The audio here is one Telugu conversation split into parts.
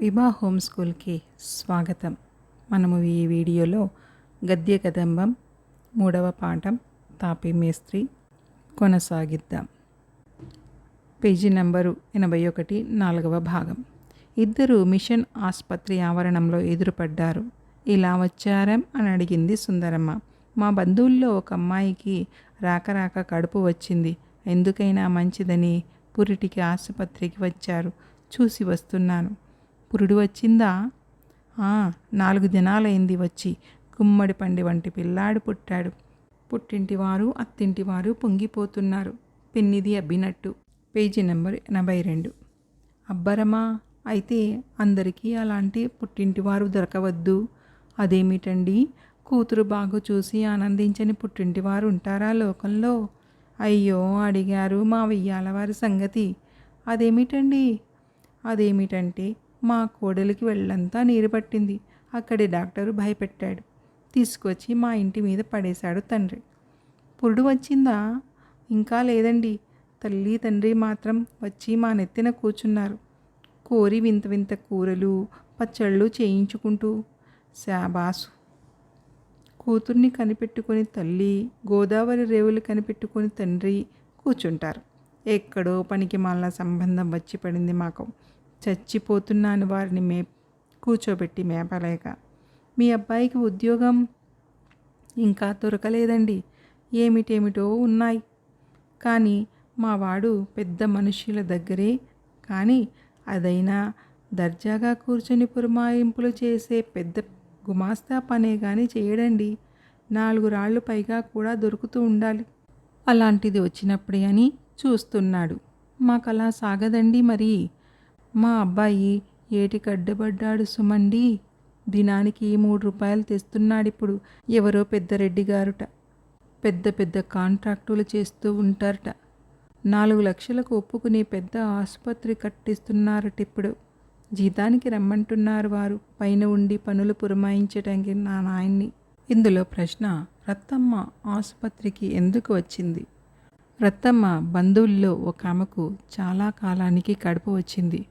విభా హోమ్ స్కూల్కి స్వాగతం. మనము ఈ వీడియోలో గద్య కదంబం 3వ పాఠం తాపీ మేస్త్రి కొనసాగిద్దాం. పేజీ నంబరు 81, 4వ భాగం. ఇద్దరు మిషన్ ఆసుపత్రి ఆవరణంలో ఎదురుపడ్డారు. ఇలా వచ్చారం అని అడిగింది సుందరమ్మ. మా బంధువుల్లో ఒక అమ్మాయికి రాక కడుపు వచ్చింది. ఎందుకైనా మంచిదని పురిటికి ఆసుపత్రికి వచ్చారు. చూసి వస్తున్నాను. పురుడు వచ్చిందా? 4 దినాలైంది వచ్చి. గుమ్మడి పండి వంటి పిల్లాడు పుట్టాడు. పుట్టింటివారు అత్తింటివారు పొంగిపోతున్నారు. పిన్నిది అబ్బినట్టు. Page number 82. అబ్బరమా, అయితే అందరికీ అలాంటి పుట్టింటివారు దొరకవద్దు. అదేమిటండి, కూతురు బాగు చూసి ఆనందించని పుట్టింటివారు ఉంటారా లోకంలో? అయ్యో, అడిగారు మా వెయ్యాలవారి సంగతి. అదేమిటంటే మా కోడలికి వెళ్ళంతా నీరు పట్టింది. అక్కడి డాక్టరు భయపెట్టాడు. తీసుకొచ్చి మా ఇంటి మీద పడేశాడు తండ్రి. పురుడు వచ్చిందా? ఇంకా లేదండి. తల్లి తండ్రి మాత్రం వచ్చి మా నెత్తిన కూర్చున్నారు. కోరి వింత వింత కూరలు పచ్చళ్ళు చేయించుకుంటూ. శాబాసు. కూతుర్ని కనిపెట్టుకొని తల్లి, గోదావరి రేవులు కనిపెట్టుకొని తండ్రి కూర్చుంటారు. ఎక్కడో పనికి మాలిన సంబంధం వచ్చి పడింది మాకు. చచ్చిపోతున్నాను వారిని కూర్చోబెట్టి మేపలేక. మీ అబ్బాయికి ఉద్యోగం ఇంకా దొరకలేదండి. ఏమిటేమిటో ఉన్నాయి. కానీ మా వాడు పెద్ద మనుష్యుల దగ్గరే కానీ అదైనా దర్జాగా కూర్చొని పురమాయింపులు చేసే పెద్ద గుమాస్తా పనే కానీ చేయడండి. 4 రాళ్ళు పైగా కూడా దొరుకుతూ ఉండాలి. అలాంటిది వచ్చినప్పుడే అని చూస్తున్నాడు. మాకలా సాగదండి మరి. మా అబ్బాయి ఏటికడ్డబడ్డాడు సుమండి. దినానికి 3 రూపాయలు తెస్తున్నాడిప్పుడు. ఎవరో పెద్ద రెడ్డి గారుట. పెద్ద కాంట్రాక్టులు చేస్తూ ఉంటారట. 4 లక్షలకు ఒప్పుకుని పెద్ద ఆసుపత్రి కట్టిస్తున్నారటిప్పుడు. జీతానికి రమ్మంటున్నారు వారు. పైన ఉండి పనులు పురమాయించటానికి నా నాయన్ని. ఇందులో ప్రశ్న, రత్తమ్మ ఆసుపత్రికి ఎందుకు వచ్చింది? రత్తమ్మ బంధువుల్లో ఒక ఆమెకు చాలా కాలానికి కడుపు వచ్చింది.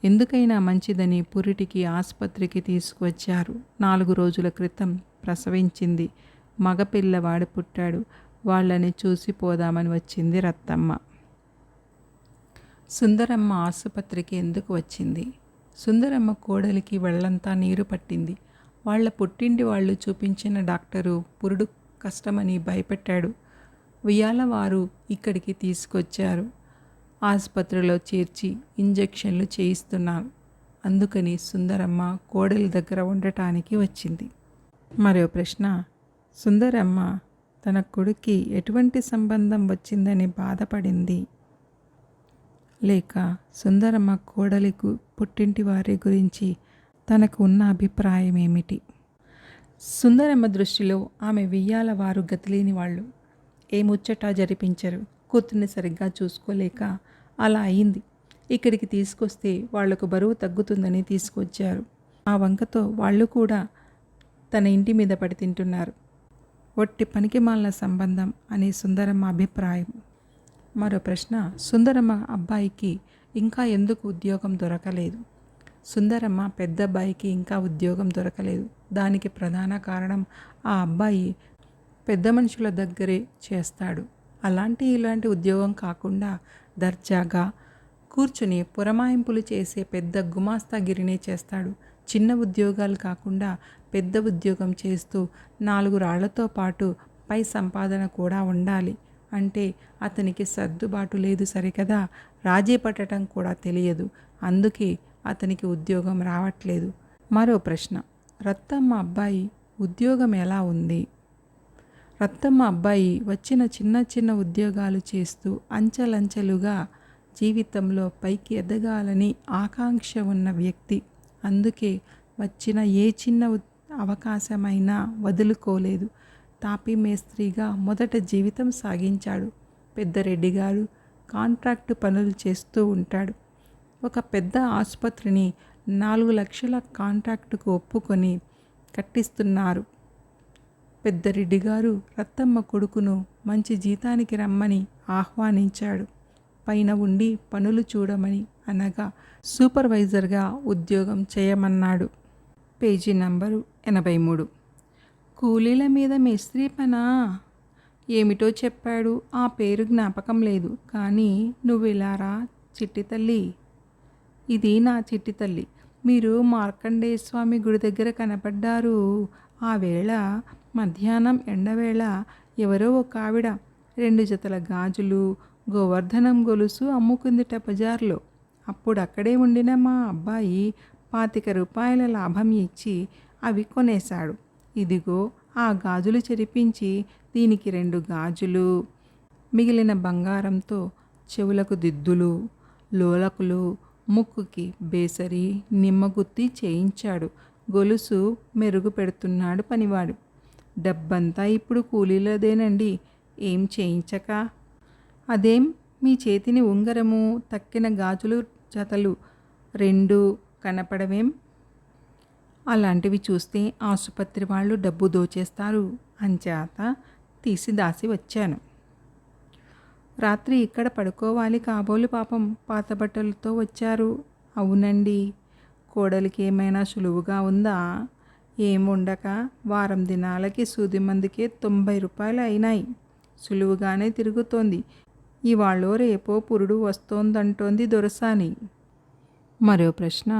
ఎందుకైనా మంచిదని పురిటికి ఆసుపత్రికి తీసుకువచ్చారు. 4 రోజుల క్రితం ప్రసవించింది. మగపిల్లవాడు పుట్టాడు. వాళ్ళని చూసిపోదామని వచ్చింది రత్తమ్మ. సుందరమ్మ ఆసుపత్రికి ఎందుకు వచ్చింది? సుందరమ్మ కోడలికి వెళ్ళంతా నీరు పట్టింది. వాళ్ళ పుట్టింటి వాళ్ళు చూపించిన డాక్టరు పురుడు కష్టమని భయపెట్టాడు. ఉయ్యాలవారు ఇక్కడికి తీసుకొచ్చారు. ఆసుపత్రిలో చేర్చి ఇంజెక్షన్లు చేయిస్తున్నారు. అందుకని సుందరమ్మ కోడలి దగ్గర ఉండటానికి వచ్చింది. మరో ప్రశ్న, సుందరమ్మ తన కొడుక్కి ఎటువంటి సంబంధం వచ్చిందని బాధపడింది? లేక సుందరమ్మ కోడలికు పుట్టింటి వారి గురించి తనకు ఉన్న అభిప్రాయం ఏమిటి? సుందరమ్మ దృష్టిలో ఆమె వెయ్యాల వారు గతిలేని వాళ్ళు. ఏ ముచ్చట జరిపించరు. కూతుర్ని సరిగ్గా చూసుకోలేక అలా అయింది. ఇక్కడికి తీసుకొస్తే వాళ్లకు బరువు తగ్గుతుందని తీసుకొచ్చారు. ఆ వంకతో వాళ్ళు కూడా తన ఇంటి మీద పడి తింటున్నారు. ఒట్టి పనికి మాలిన సంబంధం అని సుందరమ్మ అభిప్రాయం. మరో ప్రశ్న, సుందరమ్మ అబ్బాయికి ఇంకా ఎందుకు ఉద్యోగం దొరకలేదు? సుందరమ్మ పెద్ద అబ్బాయికి ఇంకా ఉద్యోగం దొరకలేదు. దానికి ప్రధాన కారణం ఆ అబ్బాయి పెద్ద మనుషుల దగ్గరే చేస్తాడు. ఇలాంటి ఉద్యోగం కాకుండా దర్జాగా కూర్చుని పురమాయింపులు చేసే పెద్ద గుమాస్తాగిరినే చేస్తాడు. చిన్న ఉద్యోగాలు కాకుండా పెద్ద ఉద్యోగం చేస్తూ 4 రాళ్లతో పాటు పై సంపాదన కూడా ఉండాలి. అంటే అతనికి సర్దుబాటు లేదు సరికదా. రాజీ పట్టడం కూడా తెలియదు. అందుకే అతనికి ఉద్యోగం రావట్లేదు. మరో ప్రశ్న, రత్తమ్మ అబ్బాయి ఉద్యోగం ఎలా ఉంది? రత్తమ్మ అబ్బాయి వచ్చిన చిన్న ఉద్యోగాలు చేస్తూ అంచెలంచెలుగా జీవితంలో పైకి ఎదగాలని ఆకాంక్ష ఉన్న వ్యక్తి. అందుకే వచ్చిన ఏ చిన్న అవకాశమైనా వదులుకోలేదు. తాపీ మేస్త్రిగా మొదట జీవితం సాగించాడు. పెద్దరెడ్డి గారు కాంట్రాక్టు పనులు చేస్తూ ఉంటాడు. ఒక పెద్ద ఆసుపత్రిని 4 లక్షల కాంట్రాక్టుకు ఒప్పుకొని కట్టిస్తున్నారు. పెద్దరెడ్డి గారు రత్తమ్మ కొడుకును మంచి జీతానికి రమ్మని ఆహ్వానించాడు. పైన ఉండి పనులు చూడమని అనగా సూపర్వైజర్గా ఉద్యోగం చేయమన్నాడు. Page number 83. కూలీల మీద మేస్త్రీ పనా? ఏమిటో చెప్పాడు. ఆ పేరు జ్ఞాపకం లేదు. కానీ నువ్విలారా చిట్టి తల్లి. ఇది నా చిట్టి తల్లి. మీరు మార్కండేయ స్వామి గుడి దగ్గర కనపడ్డారు. ఆ వేళ మధ్యాహ్నం ఎండవేళ ఎవరో ఒక ఆవిడ 2 జతల గాజులు, గోవర్ధనం గొలుసు అమ్ముకుందిట బజార్లో. అప్పుడు అక్కడే ఉండిన మా అబ్బాయి 25 రూపాయల లాభం ఇచ్చి అవి కొనేశాడు. ఇదిగో ఆ గాజులు చెరిపించి దీనికి 2 గాజులు, మిగిలిన బంగారంతో చెవులకు దిద్దులు, లోలకులు, ముక్కుకి బేసరి, నిమ్మగుత్తి చేయించాడు. గొలుసు మెరుగు పెడుతున్నాడు పనివాడు. డబ్బంతా ఇప్పుడు కూలీలదేనండి. ఏం చేయించక? అదేం మీ చేతిని ఉంగరము, తక్కిన గాజులు జతలు 2 కనపడవేం? అలాంటివి చూస్తే ఆసుపత్రి వాళ్ళు డబ్బు దోచేస్తారు. అంచేత తీసి దాసి వచ్చాను. రాత్రి ఇక్కడ పడుకోవాలి కాబోలు పాపం. పాత బట్టలతో వచ్చారు. అవునండి. కోడలికి ఏమైనా సులువుగా ఉందా? ఏం ఉండక వారం దినాలకి సూది మందుకే 90 రూపాయలు అయినాయి. సులువుగానే తిరుగుతోంది. ఇవాళో రేపో పురుడు వస్తోందంటోంది దొరసాని. మరో ప్రశ్న.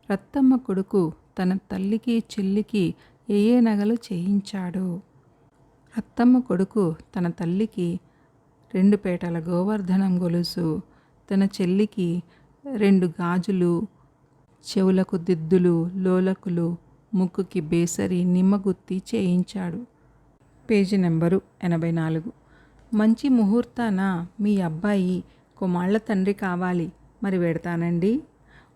రత్తమ్మ కొడుకు తన తల్లికి చెల్లికి ఏ నగలు చేయించాడు? రత్తమ్మ కొడుకు తన తల్లికి 2 పేటల గోవర్ధనం గొలుసు, తన చెల్లికి 2 గాజులు, చెవులకు దిద్దులు, లోలకులు, ముక్కుకి బేసరి, నిమ్మగుత్తి చేయించాడు. Page number 84. మంచి ముహూర్తాన మీ అబ్బాయి కొమాళ్ళ తండ్రి కావాలి. మరి వెడతానండి.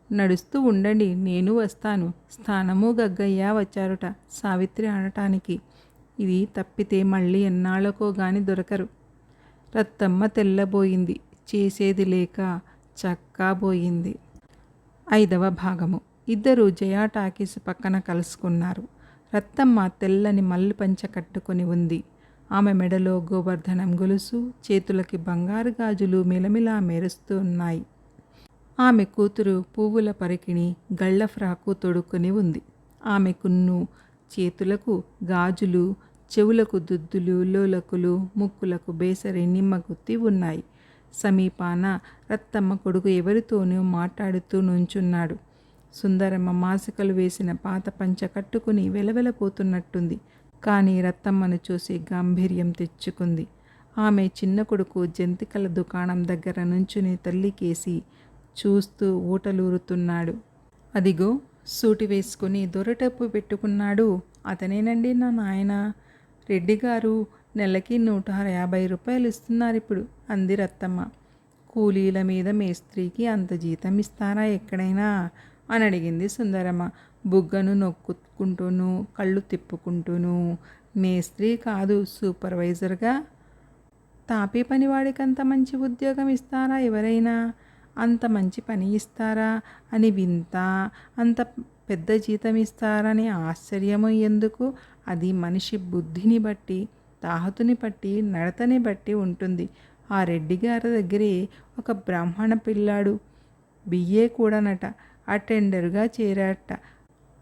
నడుస్తూ ఉండండి, నేను వస్తాను. స్థానము గగ్గయ్య వచ్చారుట సావిత్రి అనటానికి. ఇది తప్పితే మళ్ళీ ఎన్నాళ్ళకో గాని దొరకరు. రత్తమ్మ తెల్లబోయింది. చేసేది లేక చక్కాబోయింది. 5వ భాగము. ఇద్దరు జయా టాకీస్ పక్కన కలుసుకున్నారు. రత్తమ్మ తెల్లని మల్లి పంచ కట్టుకొని ఉంది. ఆమె మెడలో గోవర్ధనం గొలుసు, చేతులకి బంగారు గాజులు మిలమిలా మెరుస్తూ ఉన్నాయి. ఆమె కూతురు పువ్వుల పరికిణి, గళ్ళ ఫ్రాకు తొడుక్కొని ఉంది. ఆమెకున్ను చేతులకు గాజులు, చెవులకు దుద్దులు, లోలకులు, ముక్కులకు బేసరి, నిమ్మగుత్తి ఉన్నాయి. సమీపాన రత్తమ్మ కొడుకు ఎవరితోనూ మాట్లాడుతూ నుంచున్నాడు. సుందరమ్మ మాసికలు వేసిన పాత పంచ కట్టుకుని వెలవెలపోతున్నట్టుంది. కానీ రత్తమ్మను చూసి గాంభీర్యం తెచ్చుకుంది. ఆమె చిన్న కొడుకు జంతికల దుకాణం దగ్గర నుంచుని తల్లికేసి చూస్తూ ఊటలూరుతున్నాడు. అదిగో సూటి వేసుకుని దొరటప్పు పెట్టుకున్నాడు. అతనేనండి నా నాయన. రెడ్డిగారు నెలకి 150 రూపాయలు ఇస్తున్నారిప్పుడు అంది రత్తమ్మ. కూలీల మీద మేస్త్రీకి అంత జీతం ఇస్తారా ఎక్కడైనా అని అడిగింది సుందరమ్మ బుగ్గను నొక్కుంటూను కళ్ళు తిప్పుకుంటూను. మేస్త్రీ కాదు, సూపర్వైజర్గా. తాపీ పనివాడికి అంత మంచి ఉద్యోగం ఇస్తారా ఎవరైనా? అంత మంచి పని ఇస్తారా అని వింత. అంత పెద్ద జీతం ఇస్తారని ఆశ్చర్యము ఎందుకు? అది మనిషి బుద్ధిని బట్టి, తాహతుని బట్టి, నడతని బట్టి ఉంటుంది. ఆ రెడ్డి గారి దగ్గరే ఒక బ్రాహ్మణ పిల్లాడు బిఏ కూడానట అటెండర్గా చేరాట.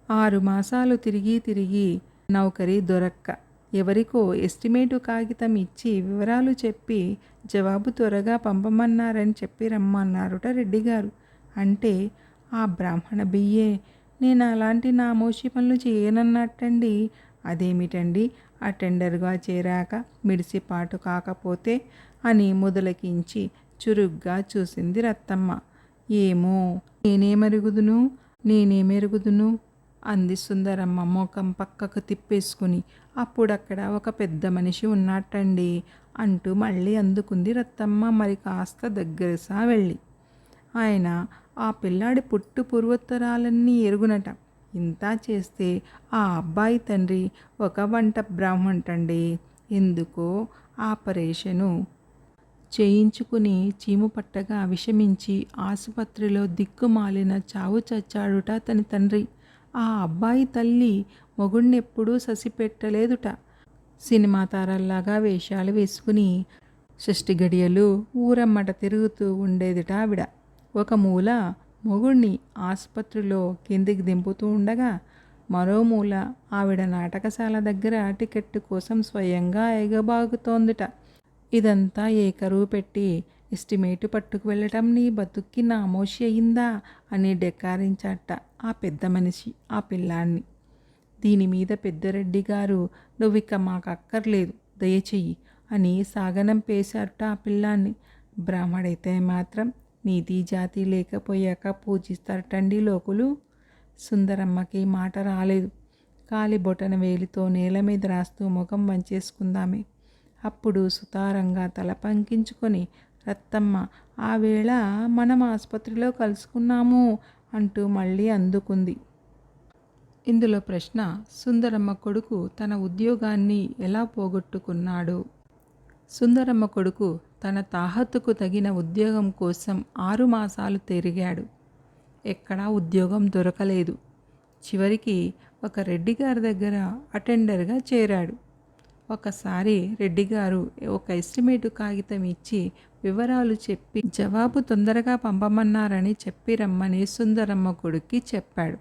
6 మాసాలు తిరిగి నౌకరీ దొరక్క ఎవరికో ఎస్టిమేటు కాగితం ఇచ్చి వివరాలు చెప్పి జవాబు త్వరగా పంపమన్నారని చెప్పి రమ్మన్నారుట రెడ్డిగారు. అంటే ఆ బ్రాహ్మణ బియ్యే నేను అలాంటి నామోషి పనులు చేయనన్నట్టండి. అదేమిటండి అటెండర్గా చేరాక మిడిసిపాటు కాకపోతే అని మొదలకించి చురుగ్గా చూసింది రత్తమ్మ. ఏమో నేనేమెరుగుదును అంది సుందరమ్మ మోకం పక్కకు తిప్పేసుకుని. అప్పుడక్కడ ఒక పెద్ద మనిషి ఉన్నట్టండి అంటూ మళ్ళీ అందుకుంది రత్తమ్మ మరి కాస్త దగ్గరసా వెళ్ళి. ఆయన ఆ పిల్లాడి పుట్టు పూర్వోత్తరాలన్నీ ఎరుగునట. ఇంత చేస్తే ఆ అబ్బాయి తండ్రి ఒక వంట బ్రాహ్మణుటండి. ఎందుకో ఆపరేషను చేయించుకుని చీము పట్టగా విషమించి ఆసుపత్రిలో దిక్కుమాలిన చావు చచ్చాడుట అతని తండ్రి. ఆ అబ్బాయి తల్లి మొగుణ్ణెప్పుడూ ససిపెట్టలేదుట. సినిమా తారల్లాగా వేషాలు వేసుకుని షష్ఠి గడియలు ఊరమ్మట తిరుగుతూ ఉండేదిట ఆవిడ. ఒక మూల మొగుణ్ణి ఆసుపత్రిలో కిందికి దింపుతూ ఉండగా, మరో మూల ఆవిడ నాటకశాల దగ్గర టికెట్ కోసం స్వయంగా ఎగబాగుతోందిట. ఇదంతా ఏ కరువు పెట్టి ఎస్టిమేటు పట్టుకు వెళ్ళటం నీ బతుక్కి నామోషి అయిందా అని డెక్కారించాట ఆ పెద్ద మనిషి ఆ పిల్లాన్ని. దీనిమీద పెద్దరెడ్డి గారు నువ్విక మాకక్కర్లేదు దయచెయ్యి అని సాగనంపేశారట ఆ పిల్లాన్ని. బ్రాహ్మడైతే మాత్రం నీతి జాతి లేకపోయాక పూజిస్తారటండి లోకులు. సుందరమ్మకి మాట రాలేదు. కాలి బొటన వేలితో నేల మీద రాస్తూ ముఖం వంచేసుకుందామే. అప్పుడు సుతారంగా తల పంకించుకొని, రత్తమ్మ, ఆ వేళ మనం ఆసుపత్రిలో కలుసుకున్నాము అంటూ మళ్ళీ అందుకుంది. ఇందులో ప్రశ్న, సుందరమ్మ కొడుకు తన ఉద్యోగాన్ని ఎలా పోగొట్టుకున్నాడు? సుందరమ్మ కొడుకు తన తాహతుకు తగిన ఉద్యోగం కోసం 6 మాసాలు తిరిగాడు. ఎక్కడా ఉద్యోగం దొరకలేదు. చివరికి ఒక రెడ్డిగారి దగ్గర అటెండర్గా చేరాడు. ఒకసారి రెడ్డిగారు ఒక ఎస్టిమేటు కాగితం ఇచ్చి వివరాలు చెప్పి జవాబు తొందరగా పంపమన్నారని చెప్పి రమ్మని సుందరమ్మ కొడుక్కి చెప్పాడు.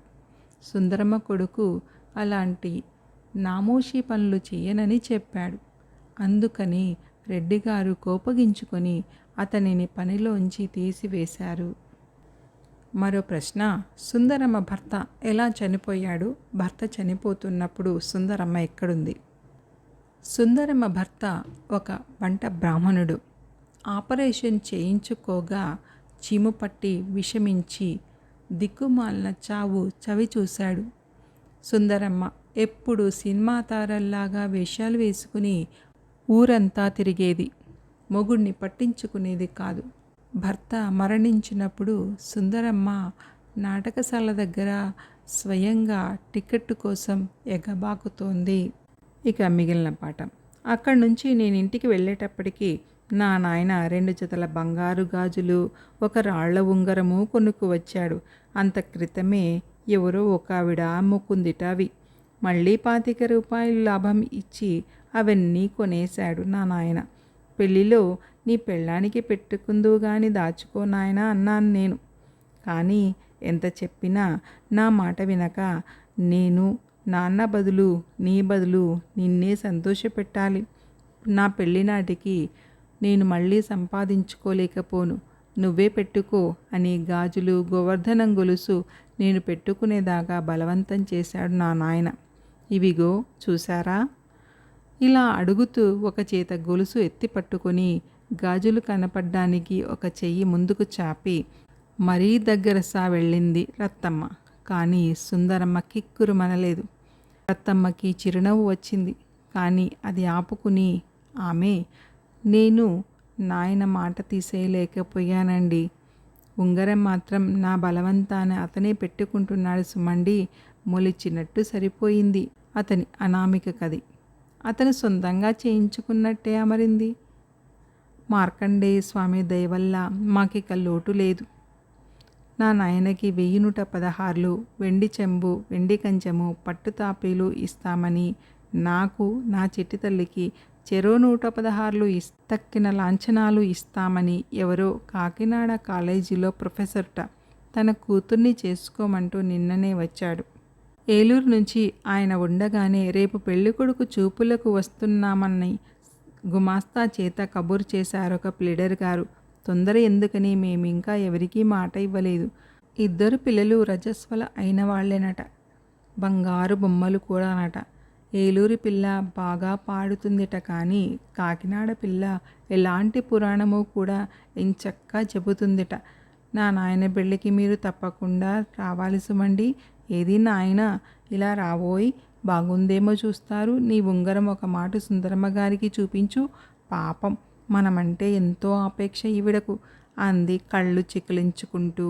సుందరమ్మ కొడుకు అలాంటి నామోషీ పనులు చెయ్యనని చెప్పాడు. అందుకని రెడ్డిగారు కోపగించుకొని అతనిని పనిలోంచి తీసివేశారు. మరో ప్రశ్న, సుందరమ్మ భర్త ఎలా చనిపోయాడు? భర్త చనిపోతున్నప్పుడు సుందరమ్మ ఎక్కడుంది? సుందరమ్మ భర్త ఒక వంట బ్రాహ్మణుడు. ఆపరేషన్ చేయించుకోగా చీము పట్టి విషమించి దిక్కుమాలిన చావు చవి చూశాడు. సుందరమ్మ ఎప్పుడు సినిమా తారల్లాగా వేషాలు వేసుకుని ఊరంతా తిరిగేది. మొగుణ్ణి పట్టించుకునేది కాదు. భర్త మరణించినప్పుడు సుందరమ్మ నాటకశాల దగ్గర స్వయంగా టికెట్టు కోసం ఎగబాకుతోంది. ఇక మిగిలిన పాఠం. అక్కడి నుంచి నేను ఇంటికి వెళ్ళేటప్పటికి నా నాయన 2 జతల బంగారు గాజులు, ఒక రాళ్ల ఉంగరము కొనుక్కు వచ్చాడు. అంత క్రితమే ఎవరో ఒక ఆవిడ అమ్ముకుందిట అవి. మళ్ళీ 25 రూపాయలు లాభం ఇచ్చి అవన్నీ కొనేశాడు నా నాయన. పెళ్ళిలో నీ పెళ్ళానికి పెట్టుకుందువు గాని దాచుకో నాయనా అన్నాను నేను. కానీ ఎంత చెప్పినా నా మాట వినక, నేను నాన్న బదులు నీ బదులు నిన్నే సంతోషపెట్టాలి. నా పెళ్ళి నాటికి నేను మళ్ళీ సంపాదించుకోలేకపోను, నువ్వే పెట్టుకో అని గాజులు, గోవర్ధనం గొలుసు నేను పెట్టుకునేదాకా బలవంతం చేశాడు నా నాయన. ఇవిగో చూసారా? ఇలా అడుగుతూ ఒక చేత గొలుసు ఎత్తి పట్టుకొని గాజులు కనపడ్డానికి ఒక చెయ్యి ముందుకు చాపి మరీ దగ్గర వెళ్ళింది రత్తమ్మ. కానీ సుందరమ్మ కిక్కురు మనలేదు. రత్తమ్మకి చిరునవ్వు వచ్చింది. కానీ అది ఆపుకుని ఆమె, నేను నాయన మాట తీసేయలేకపోయానండి. ఉంగరం మాత్రం నా బలవంతాన అతనే పెట్టుకుంటున్నాడు సుమండి. మొలిచినట్టు సరిపోయింది అతని అనామిక కది. అతను సొంతంగా చేయించుకున్నట్టే అమరింది. మార్కండేయ స్వామి దయవల్ల మాకిక లోటు లేదు. నా నాయనకి 1116 వెండి చెంబు, వెండి కంచము, పట్టు తాపీలు ఇస్తామని, నాకు నా చిట్టి తల్లికి చెరో 116 తక్కిన లాంఛనాలు ఇస్తామని ఎవరో కాకినాడ కాలేజీలో ప్రొఫెసర్ట తన కూతుర్ని చేసుకోమంటూ నిన్ననే వచ్చాడు. ఏలూరు నుంచి ఆయన ఉండగానే రేపు పెళ్ళికొడుకు చూపులకు వస్తున్నామని గుమాస్తా చేత కబురు చేశారొక ప్లీడర్ గారు. తొందర ఎందుకని మేమింకా ఎవరికీ మాట ఇవ్వలేదు. 2 పిల్లలు రజస్వల అయిన వాళ్లేనట. బంగారు బొమ్మలు కూడానట. ఏలూరి పిల్ల బాగా పాడుతుందిట. కానీ కాకినాడ పిల్ల ఎలాంటి పురాణమో కూడా ఎంచక్కా చెబుతుందిట. నా నాయన పెళ్ళికి మీరు తప్పకుండా రావాలి సుమండి. ఏది నాయన, ఇలా రాబోయి, బాగుందేమో చూస్తారు. నీ ఉంగరం ఒక మాట సుందరమ్మ గారికి చూపించు. పాపం, మనమంటే ఎంతో ఆపేక్ష ఈవిడకు అంది కళ్ళు చికిలించుకుంటూ.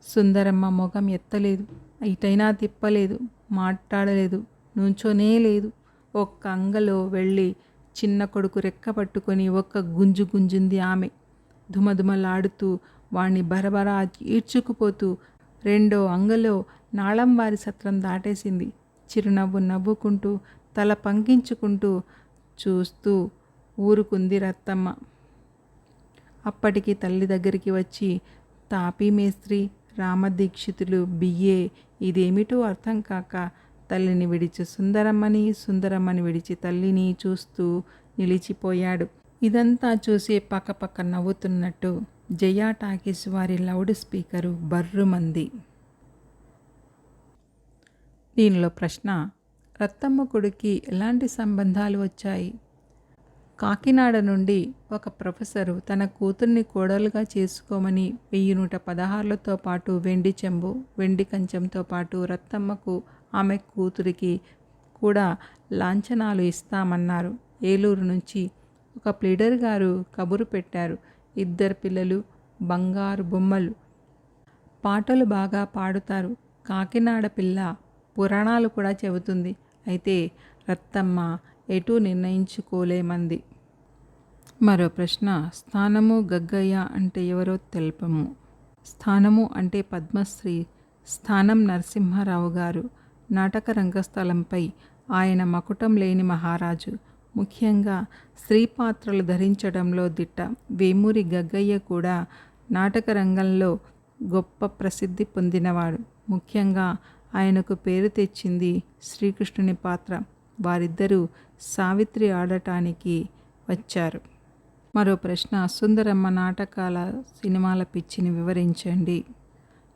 సుందరమ్మ మొగం ఎత్తలేదు, ఇటైనా తిప్పలేదు, మాట్లాడలేదు, నుంచోనే లేదు. ఒక్క అంగలో వెళ్ళి చిన్న కొడుకు రెక్క పట్టుకొని ఒక్క గుంజు గుంజుంది ఆమె. ధుమధుమలాడుతూ వాణ్ణి బరబరా ఈడ్చుకుపోతూ రెండో అంగలో నాళంవారి సత్రం దాటేసింది. చిరునవ్వు నవ్వుకుంటూ తల పంకించుకుంటూ చూస్తూ ఊరుకుంది రత్తమ్మ. అప్పటికి తల్లి దగ్గరికి వచ్చి, తాపీ మేస్త్రి రామదీక్షితులు బిఏ ఇదేమిటో అర్థం కాక తల్లిని విడిచి సుందరమ్మని, సుందరమ్మని విడిచి తల్లిని చూస్తూ నిలిచిపోయాడు. ఇదంతా చూసి పక్కపక్క నవ్వుతున్నట్టు జయా టాకీస్ వారి లౌడ్ స్పీకరు బర్రుమంది. దీనిలో ప్రశ్న: రత్తమ్మ కొడుక్కి ఎలాంటి సంబంధాలు వచ్చాయి? కాకినాడ నుండి ఒక ప్రొఫెసరు తన కూతుర్ని కోడలుగా చేసుకోమని 1116లతో పాటు వెండి చెంబు, వెండి కంచంతో పాటు రత్తమ్మకు, ఆమె కూతురికి కూడా లాంఛనాలు ఇస్తామన్నారు. ఏలూరు నుంచి ఒక ప్లీడర్ గారు కబురు పెట్టారు. 2 పిల్లలు, బంగారు బొమ్మలు, పాటలు బాగా పాడుతారు. కాకినాడ పిల్ల పురాణాలు కూడా చెబుతుంది. అయితే రత్తమ్మ ఎటూ నిర్ణయించుకోలేమంది. మరో ప్రశ్న: స్థానము గగ్గయ్య అంటే ఎవరో తెల్పము. స్థానము అంటే పద్మశ్రీ స్థానం నరసింహారావు గారు. నాటక రంగస్థలంపై ఆయన మకుటం లేని మహారాజు. ముఖ్యంగా స్త్రీ పాత్రలు ధరించడంలో దిట్ట. వేమూరి గగ్గయ్య కూడా నాటక రంగంలో గొప్ప ప్రసిద్ధి పొందినవాడు. ముఖ్యంగా ఆయనకు పేరు తెచ్చింది శ్రీకృష్ణుని పాత్ర. వారిద్దరూ సావిత్రి ఆడటానికి వచ్చారు. మరో ప్రశ్న: సుందరమ్మ నాటకాల, సినిమాల పిచ్చిని వివరించండి.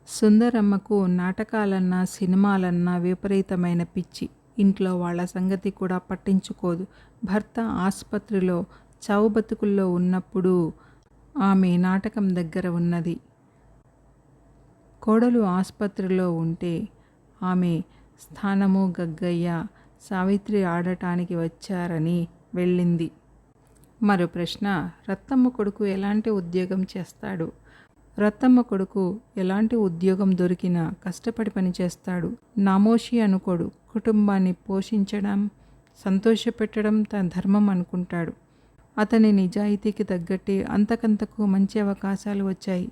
సుందరమ్మకు నాటకాలన్నా సినిమాలన్నా విపరీతమైన పిచ్చి. ఇంట్లో వాళ్ళ సంగతి కూడా పట్టించుకోదు. భర్త ఆసుపత్రిలో చావు బతుకుల్లో ఉన్నప్పుడు ఆమె నాటకం దగ్గర ఉన్నది. కోడలు ఆసుపత్రిలో ఉంటే ఆమె స్థానము గగ్గయ్య సావిత్రి ఆడటానికి వచ్చారని వెళ్ళింది. మరో ప్రశ్న: రత్తమ్మ కొడుకు ఎలాంటి ఉద్యోగం చేస్తాడు? రత్తమ్మ కొడుకు ఎలాంటి ఉద్యోగం దొరికినా కష్టపడి పనిచేస్తాడు. నామోషి అనుకోడు. కుటుంబాన్ని పోషించడం, సంతోషపెట్టడం తన ధర్మం అనుకుంటాడు. అతని నిజాయితీకి తగ్గట్టే అంతకంతకు మంచి అవకాశాలు వచ్చాయి.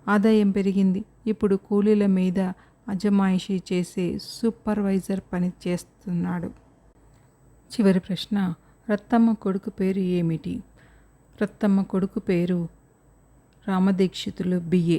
ఆదాయం పెరిగింది. ఇప్పుడు కూలీల మీద అజమాయిషీ చేసే సూపర్వైజర్ పని చేస్తున్నాడు. చివరి ప్రశ్న: రత్తమ్మ కొడుకు పేరు ఏమిటి? రత్తమ్మ కొడుకు పేరు రామదీక్షితులు బిఏ.